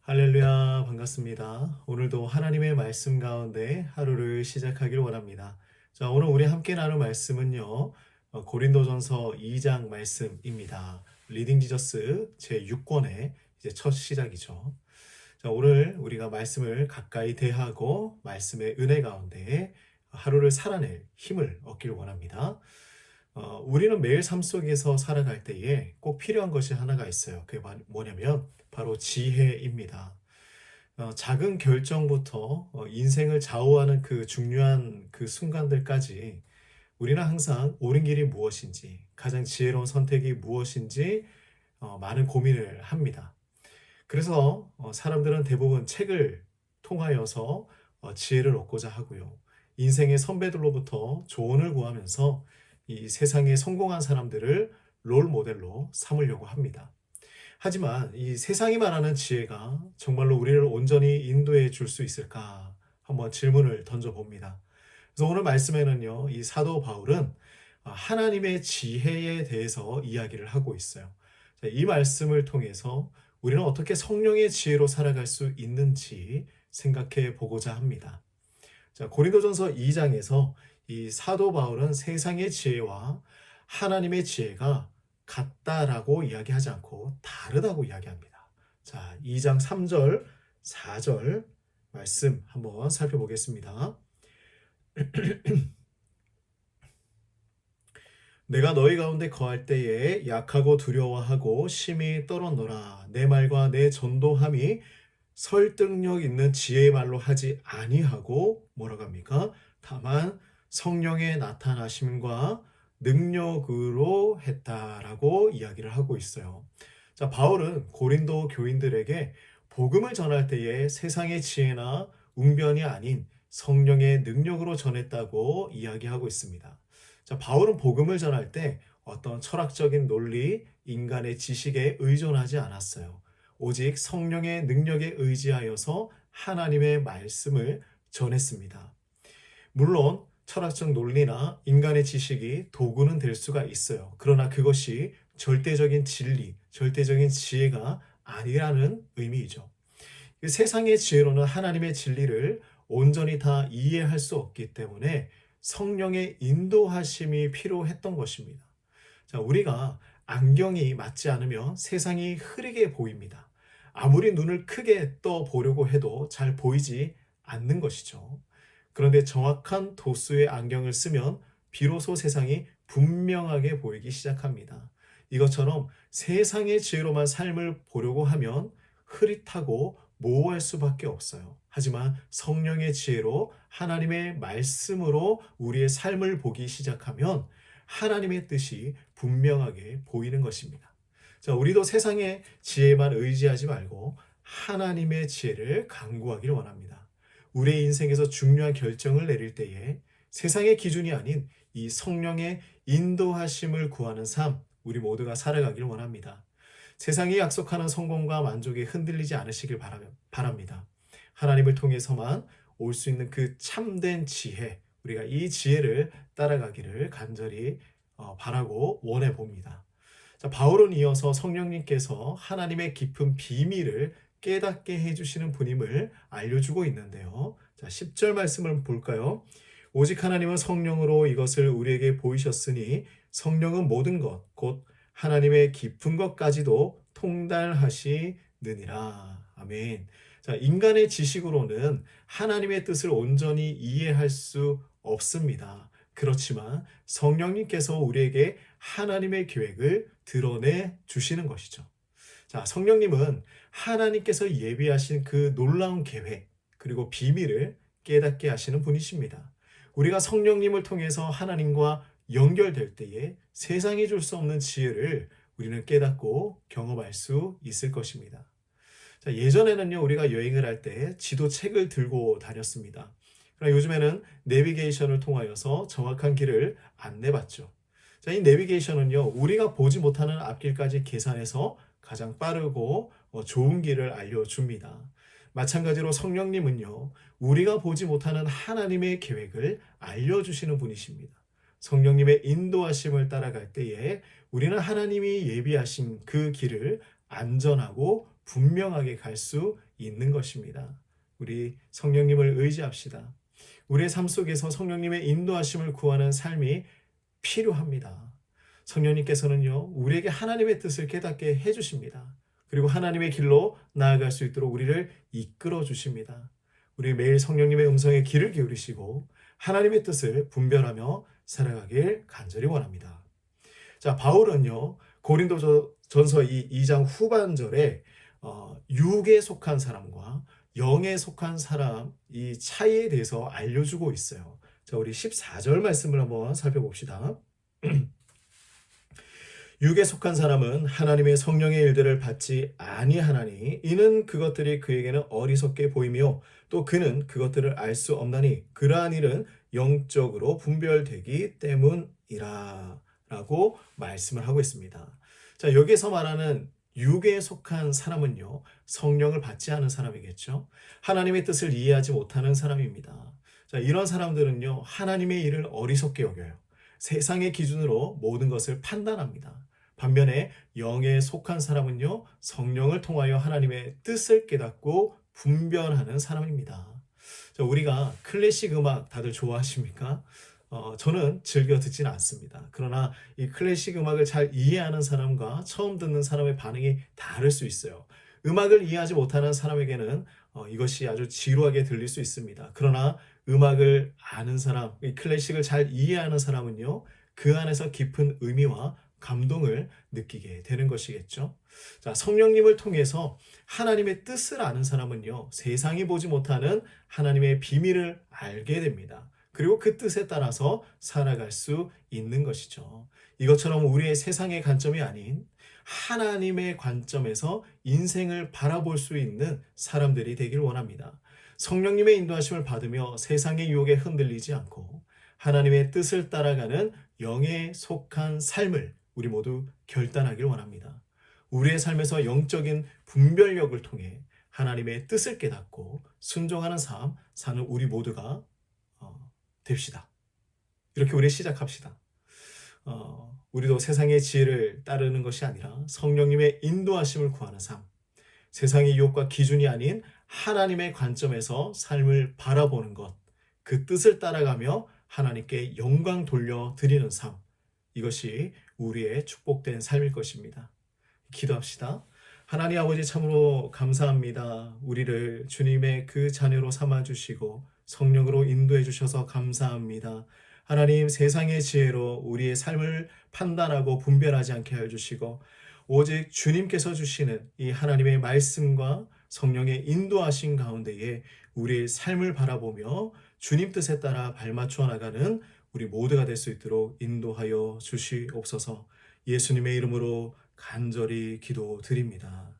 할렐루야, 반갑습니다. 오늘도 하나님의 말씀 가운데 하루를 시작하길 원합니다. 자, 오늘 우리 함께 나눌 말씀은요, 고린도전서 2장 말씀입니다. 리딩 지저스 제6권의 이제 첫 시작이죠. 자, 오늘 우리가 말씀을 가까이 대하고 말씀의 은혜 가운데 하루를 살아낼 힘을 얻길 원합니다. 우리는 매일 삶 속에서 살아갈 때에 꼭 필요한 것이 하나가 있어요. 그게 뭐냐면 바로 지혜입니다. 작은 결정부터 인생을 좌우하는 그 중요한 그 순간들까지 우리는 항상 옳은 길이 무엇인지, 가장 지혜로운 선택이 무엇인지 많은 고민을 합니다. 그래서 사람들은 대부분 책을 통하여서 지혜를 얻고자 하고요. 인생의 선배들로부터 조언을 구하면서 이 세상에 성공한 사람들을 롤 모델로 삼으려고 합니다. 하지만 이 세상이 말하는 지혜가 정말로 우리를 온전히 인도해 줄 수 있을까? 한번 질문을 던져봅니다. 그래서 오늘 말씀에는요, 이 사도 바울은 하나님의 지혜에 대해서 이야기를 하고 있어요. 자, 이 말씀을 통해서 우리는 어떻게 성령의 지혜로 살아갈 수 있는지 생각해 보고자 합니다. 자, 고린도전서 2장에서 이 사도 바울은 세상의 지혜와 하나님의 지혜가 같다라고 이야기하지 않고 다르다고 이야기합니다. 자, 2장 3절, 4절 말씀 한번 살펴보겠습니다. 내가 너희 가운데 거할 때에 약하고 두려워하고 심히 떨었노라. 내 말과 내 전도함이 설득력 있는 지혜의 말로 하지 아니하고 뭐라고 합니까? 다만 성령의 나타나심과 능력으로 했다라고 이야기를 하고 있어요. 자, 바울은 고린도 교인들에게 복음을 전할 때에 세상의 지혜나 웅변이 아닌 성령의 능력으로 전했다고 이야기하고 있습니다. 자, 바울은 복음을 전할 때 어떤 철학적인 논리, 인간의 지식에 의존하지 않았어요. 오직 성령의 능력에 의지하여서 하나님의 말씀을 전했습니다. 물론 철학적 논리나 인간의 지식이 도구는 될 수가 있어요. 그러나 그것이 절대적인 진리, 절대적인 지혜가 아니라는 의미이죠. 세상의 지혜로는 하나님의 진리를 온전히 다 이해할 수 없기 때문에 성령의 인도하심이 필요했던 것입니다. 자, 우리가 안경이 맞지 않으면 세상이 흐리게 보입니다. 아무리 눈을 크게 떠 보려고 해도 잘 보이지 않는 것이죠. 그런데 정확한 도수의 안경을 쓰면 비로소 세상이 분명하게 보이기 시작합니다. 이것처럼 세상의 지혜로만 삶을 보려고 하면 흐릿하고 모호할 수밖에 없어요. 하지만 성령의 지혜로 하나님의 말씀으로 우리의 삶을 보기 시작하면 하나님의 뜻이 분명하게 보이는 것입니다. 자, 우리도 세상의 지혜만 의지하지 말고 하나님의 지혜를 강구하기를 원합니다. 우리의 인생에서 중요한 결정을 내릴 때에 세상의 기준이 아닌 이 성령의 인도하심을 구하는 삶, 우리 모두가 살아가길 원합니다. 세상이 약속하는 성공과 만족에 흔들리지 않으시길 바랍니다. 하나님을 통해서만 올 수 있는 그 참된 지혜, 우리가 이 지혜를 따라가기를 간절히 바라고 원해 봅니다. 자, 바울은 이어서 성령님께서 하나님의 깊은 비밀을 깨닫게 해주시는 분임을 알려주고 있는데요. 자, 10절 말씀을 볼까요? 오직 하나님은 성령으로 이것을 우리에게 보이셨으니 성령은 모든 것, 곧 하나님의 깊은 것까지도 통달하시느니라. 아멘. 자, 인간의 지식으로는 하나님의 뜻을 온전히 이해할 수 없습니다. 그렇지만 성령님께서 우리에게 하나님의 계획을 드러내 주시는 것이죠. 자, 성령님은 하나님께서 예비하신 그 놀라운 계획, 그리고 비밀을 깨닫게 하시는 분이십니다. 우리가 성령님을 통해서 하나님과 연결될 때에 세상이 줄 수 없는 지혜를 우리는 깨닫고 경험할 수 있을 것입니다. 자, 예전에는요, 우리가 여행을 할 때 지도책을 들고 다녔습니다. 그러나 요즘에는 내비게이션을 통하여서 정확한 길을 안내받죠. 자, 이 내비게이션은요, 우리가 보지 못하는 앞길까지 계산해서 가장 빠르고 좋은 길을 알려줍니다. 마찬가지로 성령님은요, 우리가 보지 못하는 하나님의 계획을 알려주시는 분이십니다. 성령님의 인도하심을 따라갈 때에 우리는 하나님이 예비하신 그 길을 안전하고 분명하게 갈 수 있는 것입니다. 우리 성령님을 의지합시다. 우리의 삶 속에서 성령님의 인도하심을 구하는 삶이 필요합니다. 성령님께서는요, 우리에게 하나님의 뜻을 깨닫게 해주십니다. 그리고 하나님의 길로 나아갈 수 있도록 우리를 이끌어 주십니다. 우리 매일 성령님의 음성에 귀를 기울이시고 하나님의 뜻을 분별하며 살아가길 간절히 원합니다. 자, 바울은요, 고린도전서 2장 후반절에 육에 속한 사람과 영에 속한 사람 이 차이에 대해서 알려주고 있어요. 자, 우리 14절 말씀을 한번 살펴봅시다. 육에 속한 사람은 하나님의 성령의 일들을 받지 아니하나니 이는 그것들이 그에게는 어리석게 보이며 또 그는 그것들을 알 수 없나니 그러한 일은 영적으로 분별되기 때문이라 라고 말씀을 하고 있습니다. 자, 여기서 말하는 육에 속한 사람은요, 성령을 받지 않은 사람이겠죠. 하나님의 뜻을 이해하지 못하는 사람입니다. 자, 이런 사람들은요, 하나님의 일을 어리석게 여겨요. 세상의 기준으로 모든 것을 판단합니다. 반면에 영에 속한 사람은요, 성령을 통하여 하나님의 뜻을 깨닫고 분별하는 사람입니다. 자, 우리가 클래식 음악 다들 좋아하십니까? 저는 즐겨 듣지는 않습니다. 그러나 이 클래식 음악을 잘 이해하는 사람과 처음 듣는 사람의 반응이 다를 수 있어요. 음악을 이해하지 못하는 사람에게는 이것이 아주 지루하게 들릴 수 있습니다. 그러나 음악을 아는 사람, 이 클래식을 잘 이해하는 사람은요, 그 안에서 깊은 의미와 감동을 느끼게 되는 것이겠죠. 자, 성령님을 통해서 하나님의 뜻을 아는 사람은요, 세상이 보지 못하는 하나님의 비밀을 알게 됩니다. 그리고 그 뜻에 따라서 살아갈 수 있는 것이죠. 이것처럼 우리의 세상의 관점이 아닌 하나님의 관점에서 인생을 바라볼 수 있는 사람들이 되길 원합니다. 성령님의 인도하심을 받으며 세상의 유혹에 흔들리지 않고 하나님의 뜻을 따라가는 영에 속한 삶을 우리 모두 결단하길 원합니다. 우리의 삶에서 영적인 분별력을 통해 하나님의 뜻을 깨닫고 순종하는 삶 사는 우리 모두가 됩시다. 이렇게 우리 시작합시다. 우리도 세상의 지혜를 따르는 것이 아니라 성령님의 인도하심을 구하는 삶, 세상의 유혹과 기준이 아닌 하나님의 관점에서 삶을 바라보는 것, 그 뜻을 따라가며 하나님께 영광 돌려드리는 삶, 이것이 우리의 축복된 삶일 것입니다. 기도합시다. 하나님 아버지 참으로 감사합니다. 우리를 주님의 그 자녀로 삼아주시고 성령으로 인도해 주셔서 감사합니다. 하나님 세상의 지혜로 우리의 삶을 판단하고 분별하지 않게 해주시고 오직 주님께서 주시는 이 하나님의 말씀과 성령의 인도하신 가운데에 우리의 삶을 바라보며 주님 뜻에 따라 발맞춰 나가는 우리 모두가 될 수 있도록 인도하여 주시옵소서. 예수님의 이름으로 간절히 기도드립니다.